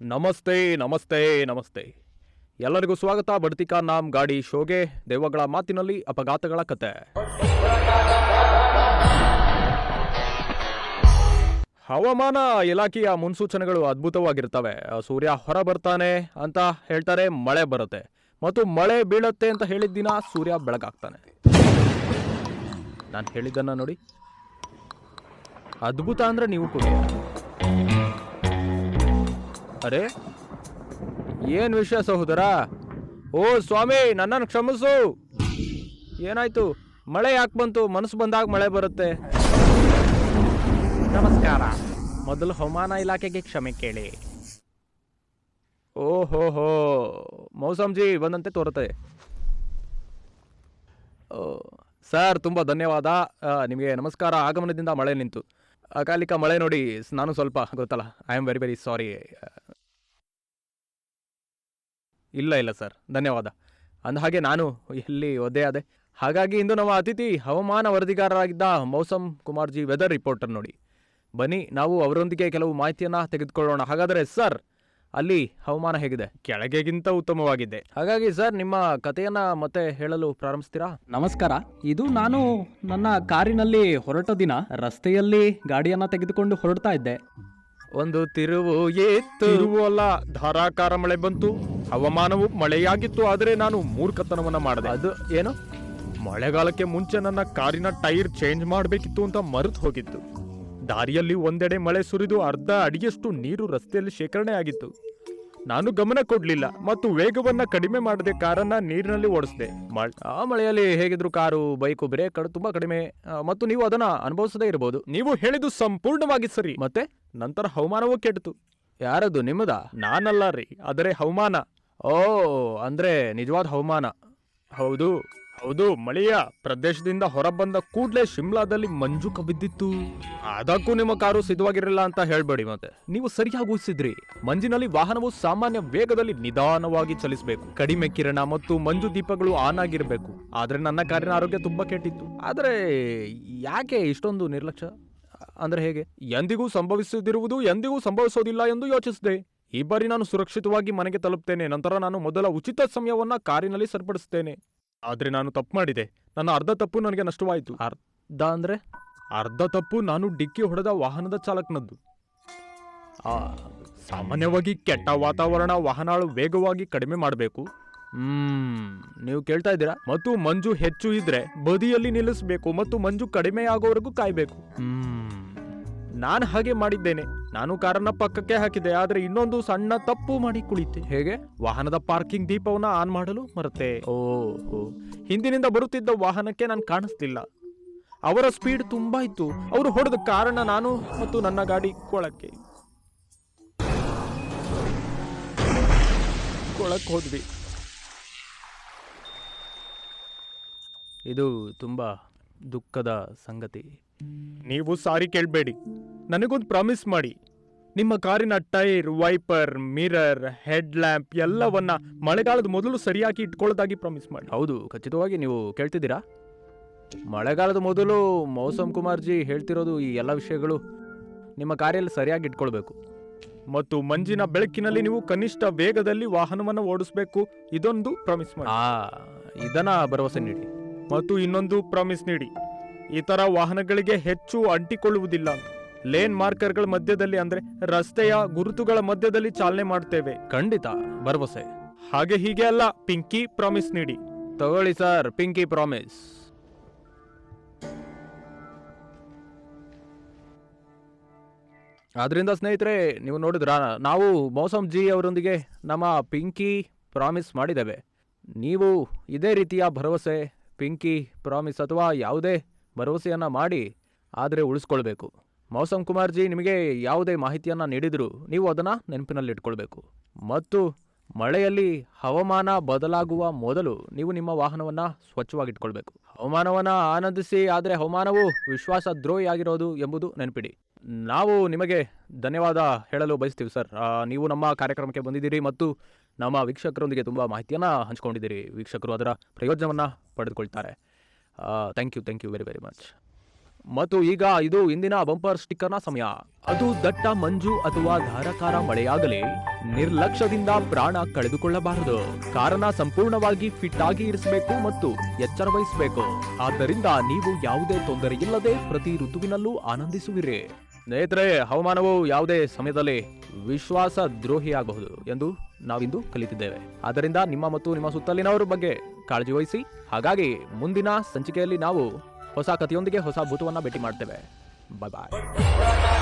ನಮಸ್ತೆ ನಮಸ್ತೆ ನಮಸ್ತೆ ಎಲ್ಲರಿಗೂ ಸ್ವಾಗತ. ಬಡ್ತಿ ಕಾ ನಾಮ್ ಗಾಡಿ ಶೋಗೆ. ದೆವ್ವಗಳ ಮಾತಿನಲ್ಲಿ ಅಪಘಾತಗಳ ಕತೆ. ಹವಾಮಾನ ಇಲಾಖೆಯ ಮುನ್ಸೂಚನೆಗಳು ಅದ್ಭುತವಾಗಿರ್ತವೆ. ಸೂರ್ಯ ಹೊರ ಬರ್ತಾನೆ ಅಂತ ಹೇಳ್ತಾರೆ, ಮಳೆ ಬರುತ್ತೆ, ಮತ್ತು ಮಳೆ ಬೀಳುತ್ತೆ ಅಂತ ಹೇಳಿದ ದಿನ ಸೂರ್ಯ ಬೆಳಗಾಗ್ತಾನೆ. ನಾನು ಹೇಳಿದ್ದನ್ನ ನೋಡಿ, ಅದ್ಭುತ ಅಂದ್ರೆ ನೀವು ಕೂಡ. ಅರೆ, ಏನ್ ವಿಷಯ ಸಹೋದರ? ಓ ಸ್ವಾಮಿ, ನನ್ನನ್ನು ಕ್ಷಮಿಸು. ಏನಾಯ್ತು? ಮಳೆ ಯಾಕೆ ಬಂತು? ಮನಸ್ಸು ಬಂದಾಗ ಮಳೆ ಬರುತ್ತೆ. ನಮಸ್ಕಾರ. ಮೊದಲು ಹವಾಮಾನ ಇಲಾಖೆಗೆ ಕ್ಷಮೆ ಕೇಳಿ. ಓಹೋ, ಮೌಸಂಜಿ ಬಂದಂತೆ ತೋರುತ್ತೆ. ಸರ್, ತುಂಬ ಧನ್ಯವಾದ. ನಿಮಗೆ ನಮಸ್ಕಾರ. ಆಗಮನದಿಂದ ಮಳೆ ನಿಂತು. ಅಕಾಲಿಕ ಮಳೆ ನೋಡಿ ನಾನು ಸ್ವಲ್ಪ ಗೊತ್ತಲ್ಲ, I am very very sorry. ಇಲ್ಲ ಸರ್, ಧನ್ಯವಾದ. ಅಂದಹಾಗೆ ನಾನು ಎಲ್ಲಿ ಒದ್ದೆ ಆದೆ. ಹಾಗಾಗಿ ಇಂದು ನಮ್ಮ ಅತಿಥಿ ಹವಾಮಾನ ವರದಿಗಾರರಾಗಿದ್ದ ಮೌಸಮ್ ಕುಮಾರ್ ಜಿ, ವೆದರ್ ರಿಪೋರ್ಟರ್ ನೋಡಿ. ಬನ್ನಿ ನಾವು ಅವರೊಂದಿಗೆ ಕೆಲವು ಮಾಹಿತಿಯನ್ನು ತೆಗೆದುಕೊಳ್ಳೋಣ. ಹಾಗಾದರೆ ಸರ್, ಅಲ್ಲಿ ಹವಾಮಾನ ಹೇಗಿದೆ? ಕೆಳಗೆಗಿಂತ ಉತ್ತಮವಾಗಿದೆ. ಹಾಗಾಗಿ ಸರ್, ನಿಮ್ಮ ಕಥೆಯನ್ನ ಮತ್ತೆ ಹೇಳಲು ಪ್ರಾರಂಭಿಸ್ತೀರಾ? ನಮಸ್ಕಾರ. ಇದು ನಾನು ನನ್ನ ಕಾರಿನಲ್ಲಿ ಹೊರಟ ದಿನ ರಸ್ತೆಯಲ್ಲಿ ಗಾಡಿಯನ್ನ ತೆಗೆದುಕೊಂಡು ಹೊರಡ್ತಾ ಇದ್ದೆ. ಒಂದು ತಿರುವು ಅಲ್ಲ, ಧಾರಾಕಾರ ಮಳೆ ಬಂತು. ಹವಾಮಾನವು ಮಳೆಯಾಗಿತ್ತು, ಆದರೆ ನಾನು ಮೂರ್ಖತನವನ್ನ ಮಾಡಿದೆ. ಅದು ಏನು? ಮಳೆಗಾಲಕ್ಕೆ ಮುಂಚೆ ನನ್ನ ಕಾರಿನ ಟೈರ್ ಚೇಂಜ್ ಮಾಡಬೇಕಿತ್ತು ಅಂತ ಮರೆತು ಹೋಗಿತ್ತು. ದಾರಿಯಲ್ಲಿ ಒಂದೆಡೆ ಮಳೆ ಸುರಿದು ಅರ್ಧ ಅಡಿಯಷ್ಟು ನೀರು ರಸ್ತೆಯಲ್ಲಿ ಶೇಖರಣೆ ಆಗಿತ್ತು. ನಾನು ಗಮನ ಕೊಡ್ಲಿಲ್ಲ ಮತ್ತು ವೇಗವನ್ನ ಕಡಿಮೆ ಮಾಡದೆ ಕಾರನ್ನ ನೀರಿನಲ್ಲಿ ಓಡಿಸಿದೆ. ಆ ಮಳೆಯಲ್ಲಿ ಹೇಗಿದ್ರು ಕಾರು, ಬೈಕು ಬ್ರೇಕ್ ತುಂಬಾ ಕಡಿಮೆ, ಮತ್ತು ನೀವು ಅದನ್ನ ಅನುಭವಿಸದೇ ಇರಬಹುದು. ನೀವು ಹೇಳಿದ್ದು ಸಂಪೂರ್ಣವಾಗಿ ಸರಿ. ಮತ್ತೆ ನಂತರ ಹವಾಮಾನವೂ ಕೆಟ್ಟಿತು. ಯಾರದು? ನಿಮ್ಮದ? ನಾನಲ್ಲ ರೀ, ಆದರೆ ಹವಾಮಾನ. ಓ, ಅಂದ್ರೆ ನಿಜವಾದ ಹವಾಮಾನ. ಹೌದು, ಮಳೆಯ ಪ್ರದೇಶದಿಂದ ಹೊರಬಂದ ಕೂಡ್ಲೆ ಶಿಮ್ಲಾದಲ್ಲಿ ಮಂಜು ಕವಿದಿತ್ತು. ಅದಕ್ಕೂ ನಿಮ್ಮ ಕಾರು ಸಿದ್ಧವಾಗಿರಲಿಲ್ಲ ಅಂತ ಹೇಳ್ಬೇಡಿ. ಮತ್ತೆ ನೀವು ಸರಿಯಾಗಿ ಊಹಿಸಿದ್ರಿ. ಮಂಜಿನಲ್ಲಿ ವಾಹನವು ಸಾಮಾನ್ಯ ವೇಗದಲ್ಲಿ ನಿಧಾನವಾಗಿ ಚಲಿಸಬೇಕು. ಕಡಿಮೆ ಕಿರಣ ಮತ್ತು ಮಂಜು ದೀಪಗಳು ಆನ್ ಆಗಿರಬೇಕು. ಆದ್ರೆ ನನ್ನ ಕಾರಿನ ಆರೋಗ್ಯ ತುಂಬಾ ಕೆಟ್ಟಿತ್ತು. ಆದ್ರೆ ಯಾಕೆ ಇಷ್ಟೊಂದು ನಿರ್ಲಕ್ಷ್ಯ? ಅಂದ್ರೆ ಹೇಗೆ? ಎಂದಿಗೂ ಸಂಭವಿಸದಿರುವುದು ಎಂದಿಗೂ ಸಂಭವಿಸೋದಿಲ್ಲ ಎಂದು ಯೋಚಿಸಿದೆ. ಈ ಬಾರಿ ನಾನು ಸುರಕ್ಷಿತವಾಗಿ ಮನೆಗೆ ತಲುಪ್ತೇನೆ. ನಂತರ ನಾನು ಮೊದಲ ಉಚಿತ ಸಮಯವನ್ನ ಕಾರಿನಲ್ಲಿ ಸರಿಪಡಿಸ್ತೇನೆ. ಆದ್ರೆ ನಾನು ತಪ್ಪು ಮಾಡಿದೆ. ನನ್ನ ಅರ್ಧ ತಪ್ಪು ನನಗೆ ನಷ್ಟವಾಯಿತು. ಅರ್ಧ ತಪ್ಪು ನಾನು ಡಿಕ್ಕಿ ಹೊಡೆದ ವಾಹನದ ಚಾಲಕನದ್ದು. ಸಾಮಾನ್ಯವಾಗಿ ಕೆಟ್ಟ ವಾತಾವರಣ ವಾಹನಗಳು ವೇಗವಾಗಿ ಕಡಿಮೆ ಮಾಡಬೇಕು. ನೀವು ಕೇಳ್ತಾ ಇದ್ದೀರಾ? ಮತ್ತು ಮಂಜು ಹೆಚ್ಚು ಇದ್ರೆ ಬದಿಯಲ್ಲಿ ನಿಲ್ಲಿಸಬೇಕು ಮತ್ತು ಮಂಜು ಕಡಿಮೆ ಆಗೋವರೆಗೂ ಕಾಯ್ಬೇಕು. ನಾನು ಹಾಗೆ ಮಾಡಿದ್ದೇನೆ. ನಾನು ಕಾರನ್ನ ಪಕ್ಕಕ್ಕೆ ಹಾಕಿದೆ, ಆದ್ರೆ ಇನ್ನೊಂದು ಸಣ್ಣ ತಪ್ಪು ಮಾಡಿ ಕುಳಿತೆ. ಹೇಗೆ? ವಾಹನದ ಪಾರ್ಕಿಂಗ್ ದೀಪವನ್ನ ಆನ್ ಮಾಡಲು ಮರೆತೆ. ಓಹೋ, ಹಿಂದಿನಿಂದ ಬರುತ್ತಿದ್ದ ವಾಹನಕ್ಕೆ ನಾನು ಕಾಣಿಸ್ತಿಲ್ಲ. ಅವರ ಸ್ಪೀಡ್ ತುಂಬಾ ಇತ್ತು. ಅವರು ಹೊಡೆದ ಕಾರಣ ನಾನು ಮತ್ತು ನನ್ನ ಗಾಡಿ ಕೊಳಕ್ಕೆ ಹೋದ್ವಿ. ಇದು ತುಂಬಾ ದುಃಖದ ಸಂಗತಿ. ನೀವು ಸಾರಿ ಕೇಳಬೇಡಿ. ನನಗೊಂದು ಪ್ರಾಮಿಸ್ ಮಾಡಿ. ನಿಮ್ಮ ಕಾರಿನ tyre, wiper, mirror, head lamp ಎಲ್ಲವನ್ನ ಮಳೆಗಾಲದ ಮೊದಲು ಸರಿಯಾಗಿ ಇಟ್ಕೊಳ್ಳೋದಾಗಿ ಪ್ರಾಮಿಸ್ ಮಾಡಿ. ಹೌದು, ಖಚಿತವಾಗಿ ನೀವು ಕೇಳ್ತಿದ್ದೀರಾ? ಮಳೆಗಾಲದ ಮೊದಲು ಮೌಸಮ್ ಕುಮಾರ್ ಜಿ ಹೇಳ್ತಿರೋದು ಈ ಎಲ್ಲ ವಿಷಯಗಳು ನಿಮ್ಮ ಕಾರಲ್ಲಿ ಸರಿಯಾಗಿ ಇಟ್ಕೊಳ್ಬೇಕು. ಮತ್ತು ಮಂಜಿನ ಬೆಳಕಿನಲ್ಲಿ ನೀವು ಕನಿಷ್ಠ ವೇಗದಲ್ಲಿ ವಾಹನವನ್ನು ಓಡಿಸಬೇಕು. ಇದೊಂದು ಪ್ರಾಮಿಸ್ ಮಾಡಿ. ಇದನ್ನ ಭರವಸೆ ನೀಡಿ. ಮತ್ತು ಇನ್ನೊಂದು ಪ್ರಾಮಿಸ್ ನೀಡಿ, ಇತರ ವಾಹನಗಳಿಗೆ ಹೆಚ್ಚು ಅಂಟಿಕೊಳ್ಳುವುದಿಲ್ಲ. ಲೇನ್ ಮಾರ್ಕರ್ಗಳ ಮಧ್ಯದಲ್ಲಿ, ಅಂದ್ರೆ ರಸ್ತೆಯ ಗುರುತುಗಳ ಮಧ್ಯದಲ್ಲಿ ಚಾಲನೆ ಮಾಡ್ತೇವೆ. ಖಂಡಿತ, ಭರವಸೆ. ಹಾಗೆ ಹೀಗೆ ಅಲ್ಲ, ಪಿಂಕಿ ಪ್ರಾಮಿಸ್ ನೀಡಿ. ತಗೊಳ್ಳಿ ಸರ್, ಪಿಂಕಿ ಪ್ರಾಮಿಸ್. ಆದ್ರಿಂದ ಸ್ನೇಹಿತರೆ, ನೀವು ನೋಡಿದ್ರ, ನಾವು ಮೌಸಮ್ ಜಿ ಅವರೊಂದಿಗೆ ನಮ್ಮ ಪಿಂಕಿ ಪ್ರಾಮಿಸ್ ಮಾಡಿದ್ದೇವೆ. ನೀವು ಇದೇ ರೀತಿಯ ಭರವಸೆ, ಪಿಂಕಿ ಪ್ರಾಮಿಸ್ ಅಥವಾ ಯಾವುದೇ ಭರವಸೆಯನ್ನ ಮಾಡಿ, ಆದರೆ ಉಳಿಸ್ಕೊಳ್ಬೇಕು. ಮೌಸಮ್ ಕುಮಾರ್ ಜಿ ನಿಮಗೆ ಯಾವುದೇ ಮಾಹಿತಿಯನ್ನ ನೀಡಿದ್ರು ನೀವು ಅದನ್ನ ನೆನಪಿನಲ್ಲಿಟ್ಕೊಳ್ಬೇಕು. ಮತ್ತು ಮಳೆಯಲ್ಲಿ ಹವಾಮಾನ ಬದಲಾಗುವ ಮೊದಲು ನೀವು ನಿಮ್ಮ ವಾಹನವನ್ನ ಸ್ವಚ್ಛವಾಗಿಟ್ಕೊಳ್ಬೇಕು. ಹವಾಮಾನವನ್ನ ಆನಂದಿಸಿ, ಆದರೆ ಹವಾಮಾನವು ವಿಶ್ವಾಸ ದ್ರೋಹಿಯಾಗಿರೋದು ಎಂಬುದು ನೆನಪಿಡಿ. ನಾವು ನಿಮಗೆ ಧನ್ಯವಾದ ಹೇಳಲು ಬಯಸ್ತೀವಿ ಸರ್. ನೀವು ನಮ್ಮ ಕಾರ್ಯಕ್ರಮಕ್ಕೆ ಬಂದಿದ್ದೀರಿ ಮತ್ತು ನಮ್ಮ ವೀಕ್ಷಕರೊಂದಿಗೆ ತುಂಬ ಮಾಹಿತಿಯನ್ನು ಹಂಚ್ಕೊಂಡಿದ್ದೀರಿ. ವೀಕ್ಷಕರು ಅದರ ಪ್ರಯೋಜನವನ್ನು ಪಡೆದುಕೊಳ್ತಾರೆ. Thank you very very much. ಮತ್ತು ಈಗ ಇದು ಇಂದಿನ ಬಂಪರ್ ಸ್ಟಿಕ್ಕರ್ನ ಸಮಯ. ಅದು ದಟ್ಟ ಮಂಜು ಅಥವಾ ಧಾರಾಕಾರ ಮಳೆಯಾಗಲಿ ನಿರ್ಲಕ್ಷ್ಯದಿಂದ ಪ್ರಾಣ ಕಳೆದುಕೊಳ್ಳಬಾರದು. ಕಾರನ್ನ ಸಂಪೂರ್ಣವಾಗಿ ಫಿಟ್ ಆಗಿ ಇರಿಸಬೇಕು ಮತ್ತು ಎಚ್ಚರ ವಹಿಸಬೇಕು. ಆದ್ದರಿಂದ ನೀವು ಯಾವುದೇ ತೊಂದರೆ ಇಲ್ಲದೆ ಪ್ರತಿ ಋತುವಿನಲ್ಲೂ ಆನಂದಿಸುವಿರಿ. ಸ್ನೇಹಿತರೆ, ಹವಾಮಾನವು ಯಾವುದೇ ಸಮಯದಲ್ಲಿ ವಿಶ್ವಾಸ ದ್ರೋಹಿಯಾಗಬಹುದು ಎಂದು ನಾವಿಂದು ಕಲಿತಿದ್ದೇವೆ. ಆದ್ದರಿಂದ ನಿಮ್ಮ ಮತ್ತು ನಿಮ್ಮ ಸುತ್ತಲಿನವರ ಬಗ್ಗೆ ಕಾಳಜಿ ವಹಿಸಿ. ಹಾಗಾಗಿ ಮುಂದಿನ ಸಂಚಿಕೆಯಲ್ಲಿ ನಾವು ಹೊಸ ಕಥೆಯೊಂದಿಗೆ ಹೊಸ ಭೂತವನ್ನ ಭೇಟಿ ಮಾಡ್ತೇವೆ. ಬಾಯ್ ಬಾಯ್.